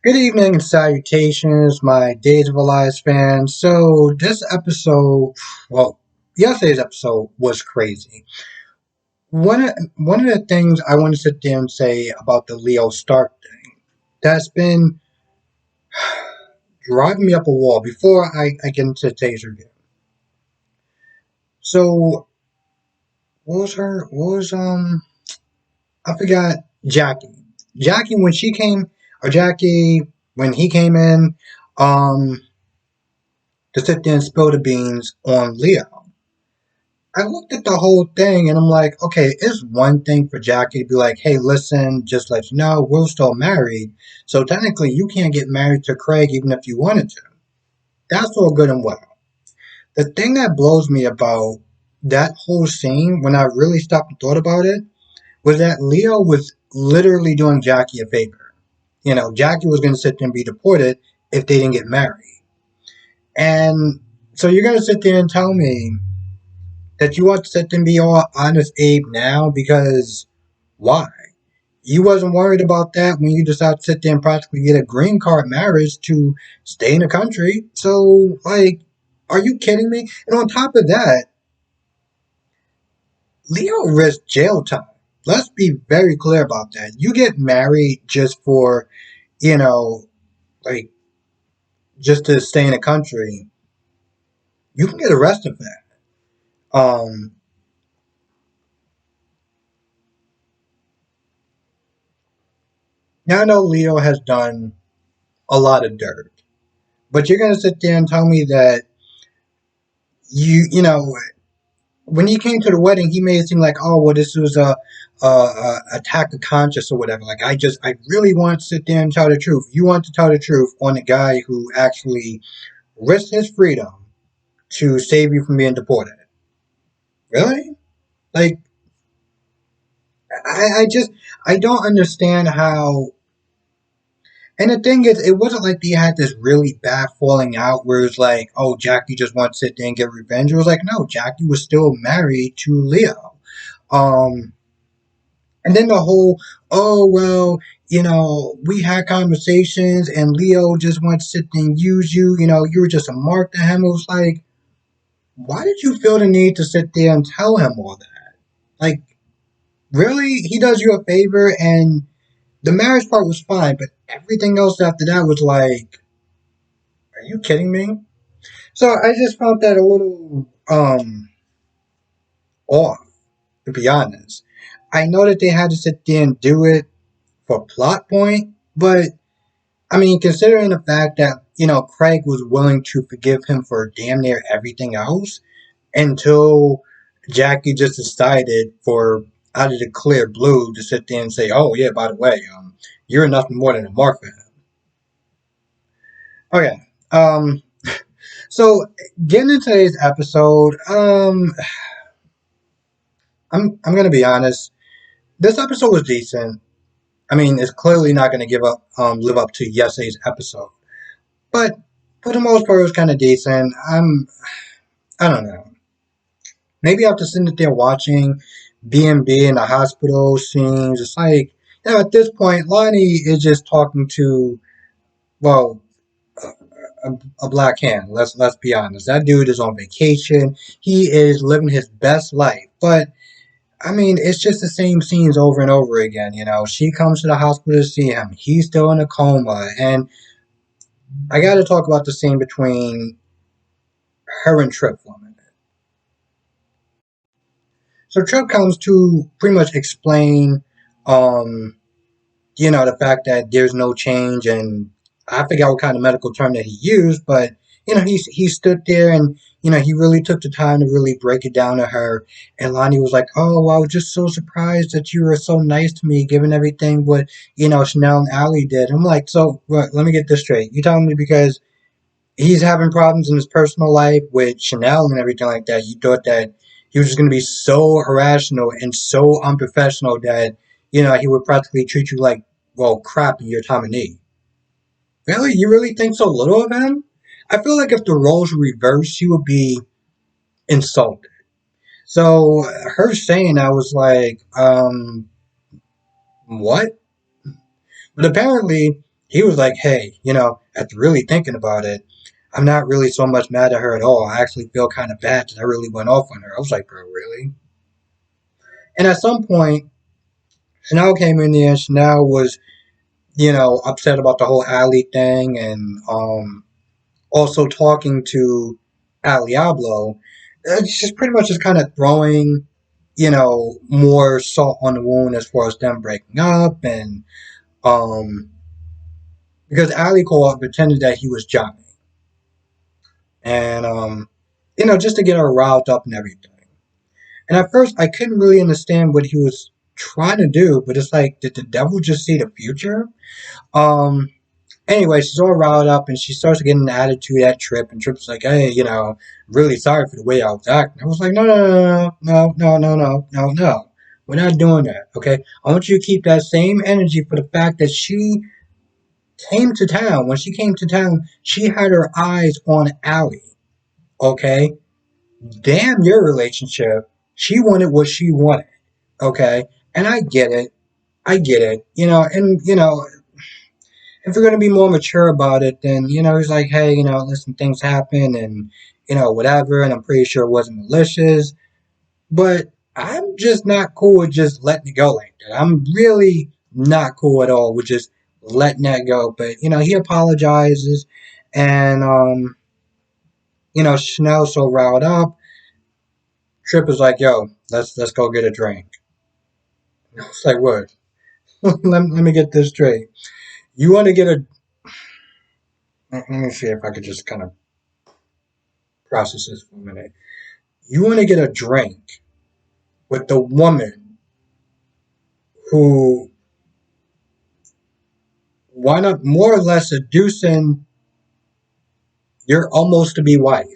Good evening and salutations, my Days of Elias fans. So this episode, well, yesterday's episode was crazy. One of the things I want to sit there and say about the Leo Stark thing that's been driving me up a wall before I get into today's review. So what was her? What was I forgot Jackie. Jackie when she came, or Jackie when he came in, um, to sit there and spill the beans on Leo. I looked at the whole thing and I'm like, okay, it's one thing for Jackie to be like, hey, listen, just let you know, we're still married. So technically, you can't get married to Craig even if you wanted to. That's all good and well. The thing that blows me about that whole scene, when I really stopped and thought about it, was that Leo was literally doing Jackie a favor. Jackie was going to sit there and be deported if they didn't get married. And so you're going to sit there and tell me that you want to sit and be all honest Abe now because why? You wasn't worried about that when you decided to sit there and practically get a green card marriage to stay in the country. So, like, are you kidding me? And on top of that, Leo risked jail time. Let's be very clear about that. You get married just for, you know, like, just to stay in the country, you can get arrested for that. Now I know Leo has done a lot of dirt. But you're gonna sit there and tell me that you know when he came to the wedding, he made it seem like, oh well, this was a attack of conscience or whatever. Like I really want to sit there and tell the truth. You want to tell the truth on the guy who actually risked his freedom to save you from being deported. Really? Like I don't understand how. And the thing is, it wasn't like they had this really bad falling out where it's like, oh, Jackie just wants to sit there and get revenge. It was like, no, Jackie was still married to Leo. Um, and then the whole, oh, well, we had conversations and Leo just wants to sit there and use you. You were just a mark to him. It was like, why did you feel the need to sit there and tell him all that? Like, really? He does you a favor and the marriage part was fine, but everything else after that was like, are you kidding me? So I just found that a little off, to be honest. I know that they had to sit there and do it for plot point, but I mean, considering the fact that Craig was willing to forgive him for damn near everything else until Jackie just decided for out of the clear blue to sit there and say, "Oh yeah, by the way, you're nothing more than a mark for him." Okay, so getting into today's episode, I'm gonna be honest. This episode was decent. I mean, it's clearly not gonna live up to yesterday's episode, but for the most part, it was kind of decent. I don't know. Maybe after sitting there watching B&B in the hospital scenes, it's like, at this point, Lonnie is just talking to, well, a black hand. Let's be honest. That dude is on vacation. He is living his best life, but I mean, it's just the same scenes over and over again. She comes to the hospital to see him. He's still in a coma. And I got to talk about the scene between her and Trip for a minute. So Trip comes to pretty much explain, um, the fact that there's no change. And I forgot what kind of medical term that he used, but, he stood there and, he really took the time to really break it down to her. And Lonnie was like, oh, I was just so surprised that you were so nice to me, given everything what, Chanel and Allie did. I'm like, so let me get this straight. You telling me because he's having problems in his personal life with Chanel and everything like that, you thought that he was just going to be so irrational and so unprofessional that, he would practically treat you like, well, crap in your time of need. Really? You really think so little of him? I feel like if the roles were reversed, she would be insulted. So her saying that was like, what? But apparently, he was like, hey, after really thinking about it, I'm not really so much mad at her at all. I actually feel kind of bad that I really went off on her. I was like, bro, really? And at some point, Chanel came in there and Chanel was, upset about the whole Allie thing and also talking to Al Diablo. It's just pretty much just kind of throwing, more salt on the wound as far as them breaking up and um because Ali Cole pretended that he was Johnny. And just to get her riled up and everything. And at first I couldn't really understand what he was trying to do, but it's like, did the devil just see the future? Um Anyway, she's all riled up and she starts getting an attitude at Trip, and Trip's like, hey, really sorry for the way I was acting. I was like, no, no, no, no, no, no, no, no, no. We're not doing that, okay? I want you to keep that same energy for the fact that she came to town. When she came to town, she had her eyes on Allie, okay? Damn your relationship. She wanted what she wanted, okay? And I get it. I get it. And, if you're going to be more mature about it, then, he's like, hey, listen, things happen and, whatever. And I'm pretty sure it wasn't malicious. But I'm just not cool with just letting it go like that. I'm really not cool at all with just letting that go. But, he apologizes. And, Chanel's so riled up. Trip is like, yo, let's go get a drink. It's like, what? let me get this straight. You want to get a. Let me see if I could just kind of process this for a minute. You want to get a drink with the woman who wound up more or less seducing your almost to be wife.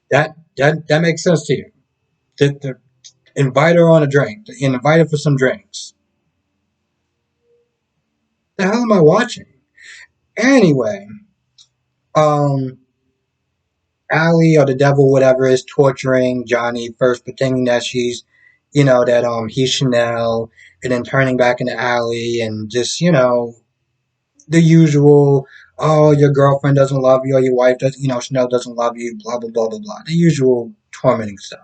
That makes sense to you. To invite her on a drink, to invite her for some drinks. The hell am I watching? Anyway, um, Allie or the devil, whatever, is torturing Johnny first, pretending that she's, that he's Chanel, and then turning back into Allie, and just the usual. Oh, your girlfriend doesn't love you, or your wife doesn't, Chanel doesn't love you, blah blah blah blah blah. The usual tormenting stuff.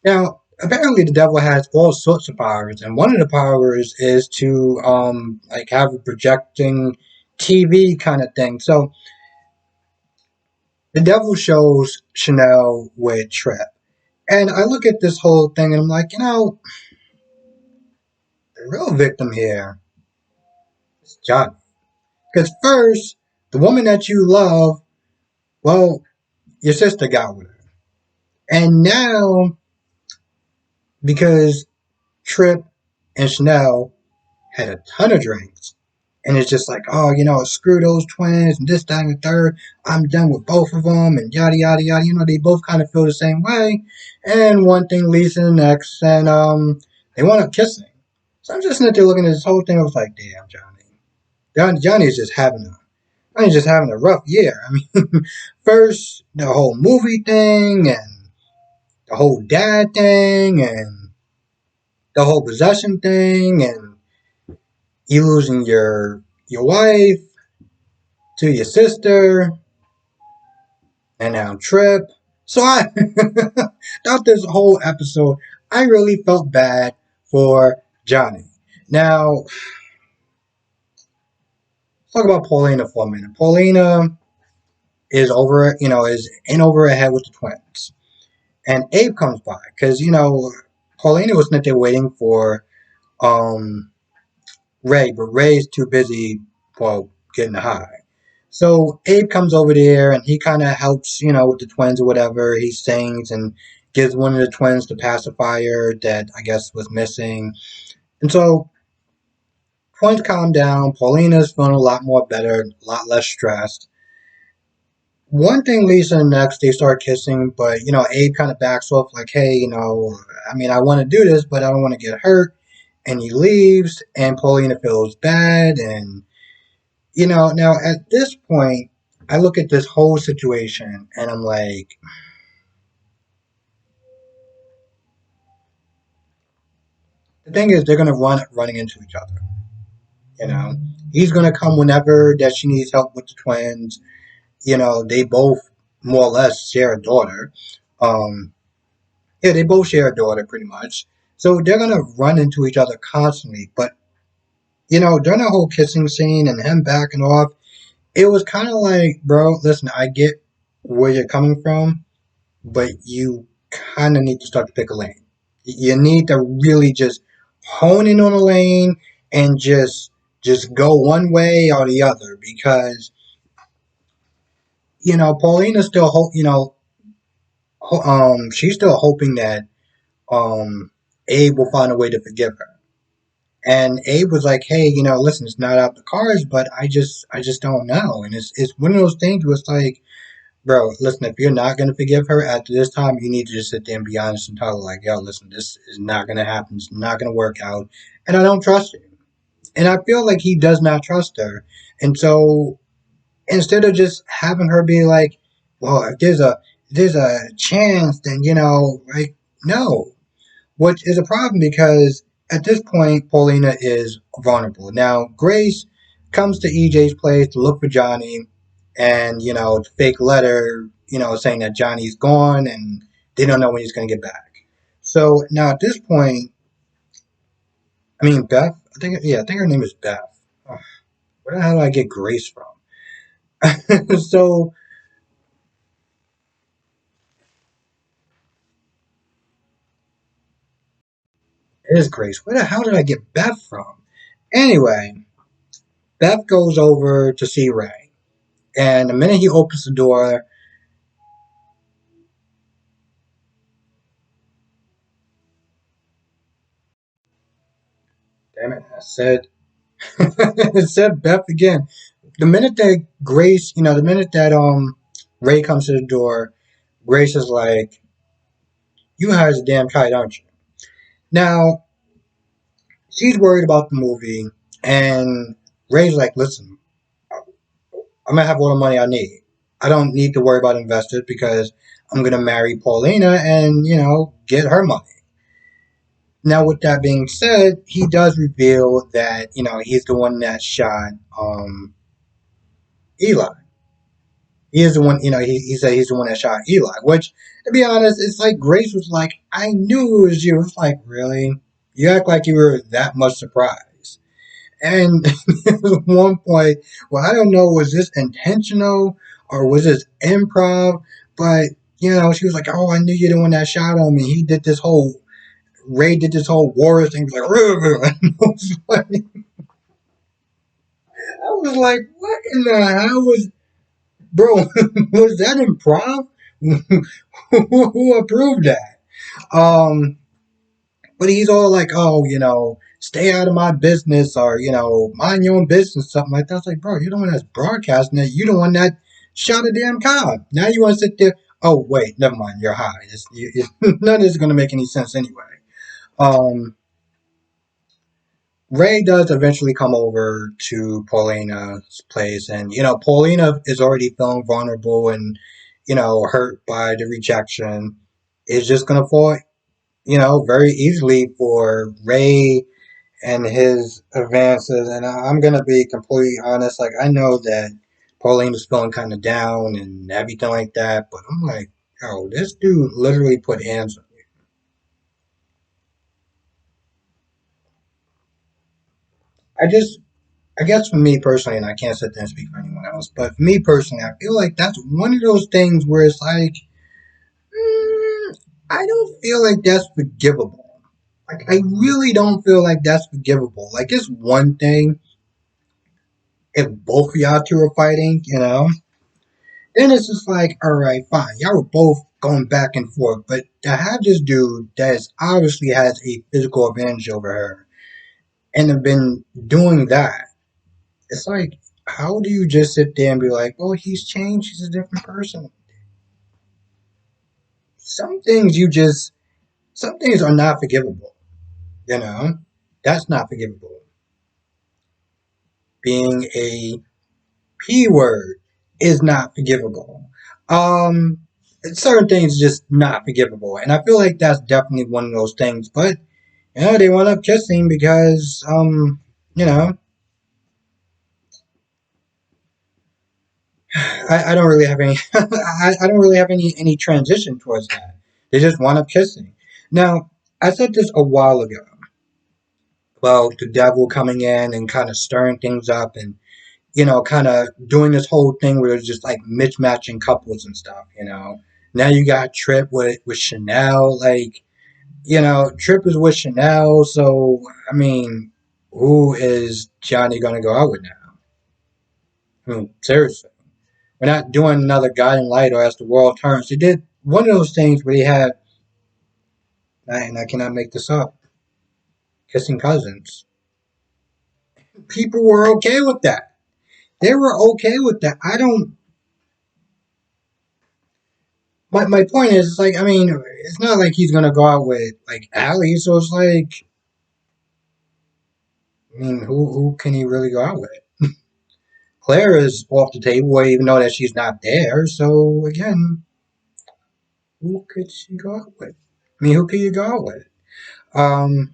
Now, apparently, the devil has all sorts of powers, and one of the powers is to like have a projecting TV kind of thing. So the devil shows Chanel with Trip. And I look at this whole thing and I'm like, the real victim here is Johnny. Because first, the woman that you love, well, your sister got with her. And now, because Trip and Chanel had a ton of drinks, and it's just like, oh, screw those twins and this, that, and the third. I'm done with both of them and yada, yada, yada. They both kind of feel the same way. And one thing leads to the next, and they wound up kissing. So I'm just sitting there looking at this whole thing. I was like, damn, Johnny is just having a rough year. I mean, first the whole movie thing and the whole dad thing and the whole possession thing and you losing your wife to your sister and now Trip. So I throughout this whole episode, I really felt bad for Johnny. Now, let's talk about Paulina for a minute. Paulina is is in over her head with the twins. And Abe comes by because, Paulina was not there waiting for um, Ray, but Ray's too busy, well, getting high. So Abe comes over there and he kind of helps, with the twins or whatever. He sings and gives one of the twins the pacifier that I guess was missing. And so twins calm down. Paulina's feeling a lot more better, a lot less stressed. One thing leads to the next. They start kissing, but Abe kind of backs off, like, "Hey, I mean, I want to do this, but I don't want to get hurt." And he leaves, and Paulina feels bad, and now at this point, I look at this whole situation, and I'm like, the thing is, they're gonna running into each other. You know, he's gonna come whenever that she needs help with the twins. You know, they both more or less share a daughter. Um, yeah, they both share a daughter pretty much. So they're gonna run into each other constantly. But during the whole kissing scene and him backing off, it was kind of like, bro, listen, I get where you're coming from, but you kind of need to start to pick a lane. You need to really just hone in on a lane and just go one way or the other because Paulina's still she's still hoping that Abe will find a way to forgive her. And Abe was like, "Hey, listen, it's not out the cards, but I just don't know." And it's one of those things where it's like, bro, listen, if you're not gonna forgive her after this time, you need to just sit there and be honest and tell her, like, yo, listen, this is not gonna happen. It's not gonna work out, and I don't trust you. And I feel like he does not trust her. And so instead of just having her be like, well, if there's a chance, then like, no, which is a problem because at this point, Paulina is vulnerable. Now, Grace comes to EJ's place to look for Johnny and, fake letter, saying that Johnny's gone and they don't know when he's going to get back. So now at this point, I mean, Beth, I think her name is Beth. Ugh, where the hell did I get Grace from? So it is Grace. Where the hell did I get Beth from? Anyway, Beth goes over to see Ray. And the minute he opens the door, damn it, I said it said Beth again. The minute that Grace, the minute that Ray comes to the door, Grace is like, "You hired a damn kite, aren't you?" Now she's worried about the movie, and Ray's like, "Listen, I'm gonna have all the money I need. I don't need to worry about investors because I'm gonna marry Paulina and get her money." Now, with that being said, he does reveal that he's the one that shot Eli. He is the one, he said he's the one that shot Eli, which, to be honest, it's like Grace was like, I knew it was you. It's like, really? You act like you were that much surprised. And at one point, well, I don't know, was this intentional or was this improv? But, she was like, oh, I knew you're the one that shot him. And Ray did this whole war thing. He was like, and I was like, what in the hell was, bro, was that improv? Who approved that? Um, but he's all like, oh, stay out of my business or, mind your own business, something like that. I was like, bro, you're the one that's broadcasting it. You're the one that shot a damn cop. Now you want to sit there. Oh, wait, never mind. You're high. None of this is going to make any sense anyway. Um, Ray does eventually come over to Paulina's place, and Paulina is already feeling vulnerable and hurt by the rejection. Is just gonna fall, very easily for Ray and his advances. And I'm gonna be completely honest, like I know that Paulina's feeling kind of down and everything like that, but I'm like, yo, this dude literally put hands on me. I just I guess for me personally, and I can't sit there and speak for anyone else, but for me personally, I feel like that's one of those things where it's like, I don't feel like that's forgivable. Like, I really don't feel like that's forgivable. Like, it's one thing if both of y'all two are fighting, then it's just like, all right, fine. Y'all were both going back and forth, but to have this dude that is obviously has a physical advantage over her and have been doing that, it's like, how do you just sit there and be like, "Oh, he's changed. He's a different person." Some things some things are not forgivable. You know, that's not forgivable. Being a p word is not forgivable. Um, certain things just not forgivable, and I feel like that's definitely one of those things. But they wound up kissing because you know I don't really have any I don't really have any transition towards that. They just wind up kissing. Now, I said this a while ago about the devil coming in and kind of stirring things up and kind of doing this whole thing where it's just like mismatching couples and stuff. Now you got Trip with Chanel, like Trip is with Chanel, so I mean, who is Johnny gonna go out with now? I mean, seriously. We're not doing another Guiding Light or As the World Turns. They did one of those things where they had, and I cannot make this up, kissing cousins. People were okay with that. They were okay with that. I don't. My point is, like, I mean, it's not like he's gonna go out with like Allie, so it's like, I mean, who can he really go out with? Claire is off the table, even though that she's not there. So again, who could she go out with? I mean, who could you go out with? Um,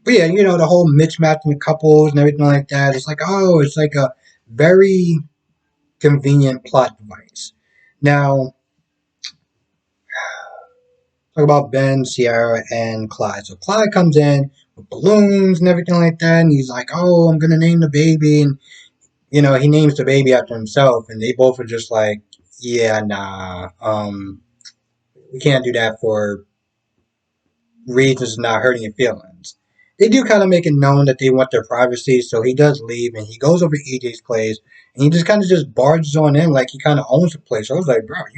But yeah, the whole mismatching couples and everything like that. It's like, oh, it's like a very convenient plot device. Now, talk about Ben, Sierra, and Clyde. So Clyde comes in with balloons and everything like that, and he's like, oh, I'm gonna name the baby, and he names the baby after himself, and they both are just like, yeah, nah, we can't do that for reasons not hurting your feelings. They do kind of make it known that they want their privacy, so he does leave and he goes over to EJ's place and he just kind of just barges on in like he kind of owns the place. I was like, bro, are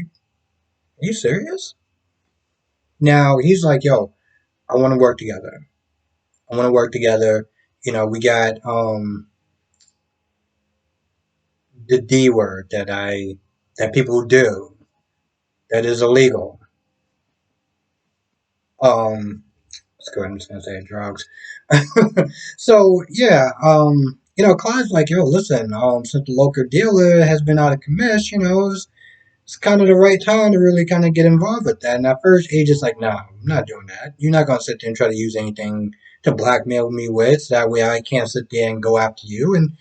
you serious? Now he's like, yo, I want to work together. I want to work together. We got the D word that people do that is illegal. Um, let's go ahead. I'm just gonna say drugs. So yeah, Clyde's like, yo, listen, since the local dealer has been out of commission, it's kind of the right time to really kind of get involved with that. And at first, Age is like, nah, I'm not doing that. You're not gonna sit there and try to use anything to blackmail me with, so that way I can't sit there and go after you. And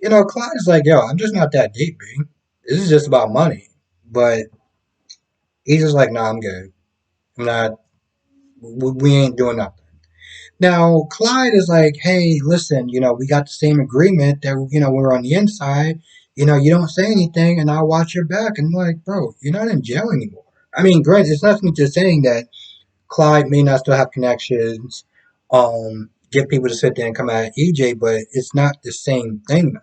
Clyde's like, yo, I'm just not that deep, B. This is just about money. But he's just like, nah, I'm good. I'm not. We ain't doing nothing. Now, Clyde is like, hey, listen, we got the same agreement that, we're on the inside. You don't say anything and I'll watch your back. And I'm like, bro, you're not in jail anymore. I mean, granted, it's nothing to saying that Clyde may not still have connections, get people to sit there and come at EJ, but it's not the same thing now.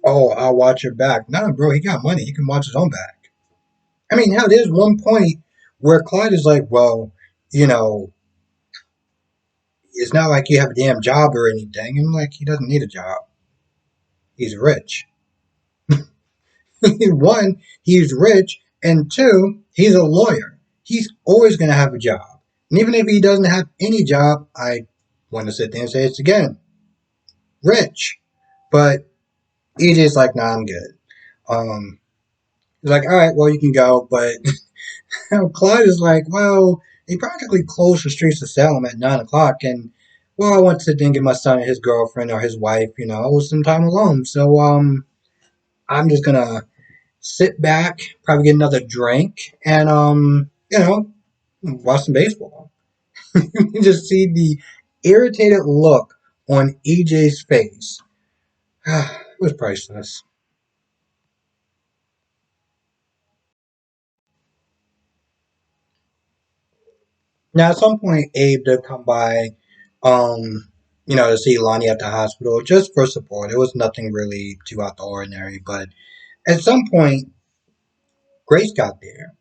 Oh, I'll watch your back. Nah, bro, he got money. He can watch his own back. I mean, hell, there's one point where Clyde is like, well, you know, it's not like you have a damn job or anything. And I'm like, he doesn't need a job. He's rich. One, he's rich, and two, he's a lawyer. He's always going to have a job. And even if he doesn't have any job, I want to sit there and say it's again, rich. But he's just like, nah, I'm good. He's like, all right, well, you can go. But Clyde is like, well, they practically closed the streets of Salem at 9 o'clock. And, well, I want to sit there and give my son and his girlfriend or his wife, some time alone. So, I'm just going to sit back, probably get another drink, and watch some baseball. You just see the irritated look on EJ's face. It was priceless. Now, at some point, Abe did come by, to see Lonnie at the hospital just for support. It was nothing really too out the ordinary, but at some point, Grace got there.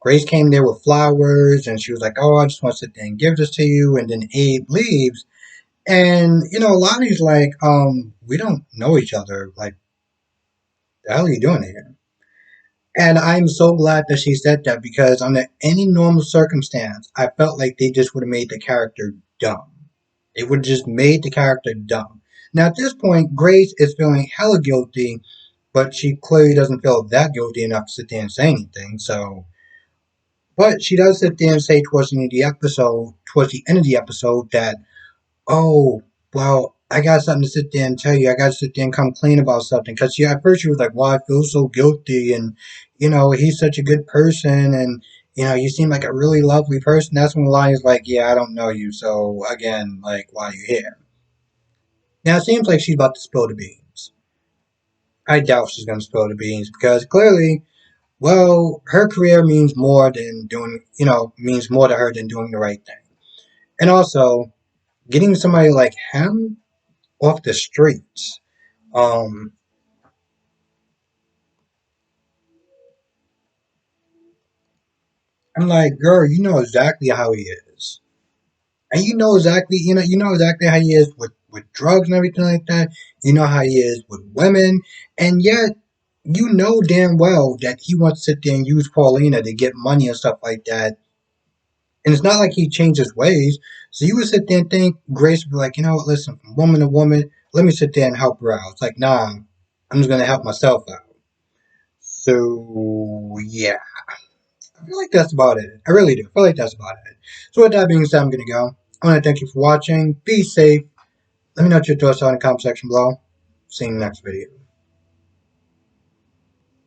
Grace came there with flowers, and she was like, "Oh, I just want to sit there and give this to you." And then Abe leaves, and Lonnie's like, "We don't know each other. Like, the hell are you doing here?" And I'm so glad that she said that because under any normal circumstance, I felt like they just would have made the character dumb. It would have just made the character dumb. Now at this point, Grace is feeling hella guilty, but she clearly doesn't feel that guilty enough to sit there and say anything. So, but she does sit there and say towards the end of the episode, that, oh, well, I got something to sit there and tell you. I got to sit there and come clean about something. Because yeah, at first she was like, "Well, I feel so guilty," and he's such a good person, and you seem like a really lovely person. That's when Lila's like, "Yeah, I don't know you, so again, like, why are you here?" Now it seems like she's about to spill the beans. I doubt she's going to spill the beans because clearly, well, her career means more than means more to her than doing the right thing. And also, getting somebody like him off the streets. Um, I'm like, girl, you know exactly how he is. And you know exactly how he is with drugs and everything like that. You know how he is with women. And yet, you know damn well that he wants to sit there and use Paulina to get money and stuff like that. And it's not like he changed his ways. So you would sit there and think Grace would be like, you know what, listen, from woman to woman, let me sit there and help her out. It's like, nah, I'm just gonna help myself out. So yeah, I feel like that's about it. I really do. I feel like that's about it. So with that being said, I'm gonna go. I want to thank you for watching. Be safe. Let me know what your thoughts are in the comment section below. See you in the next video.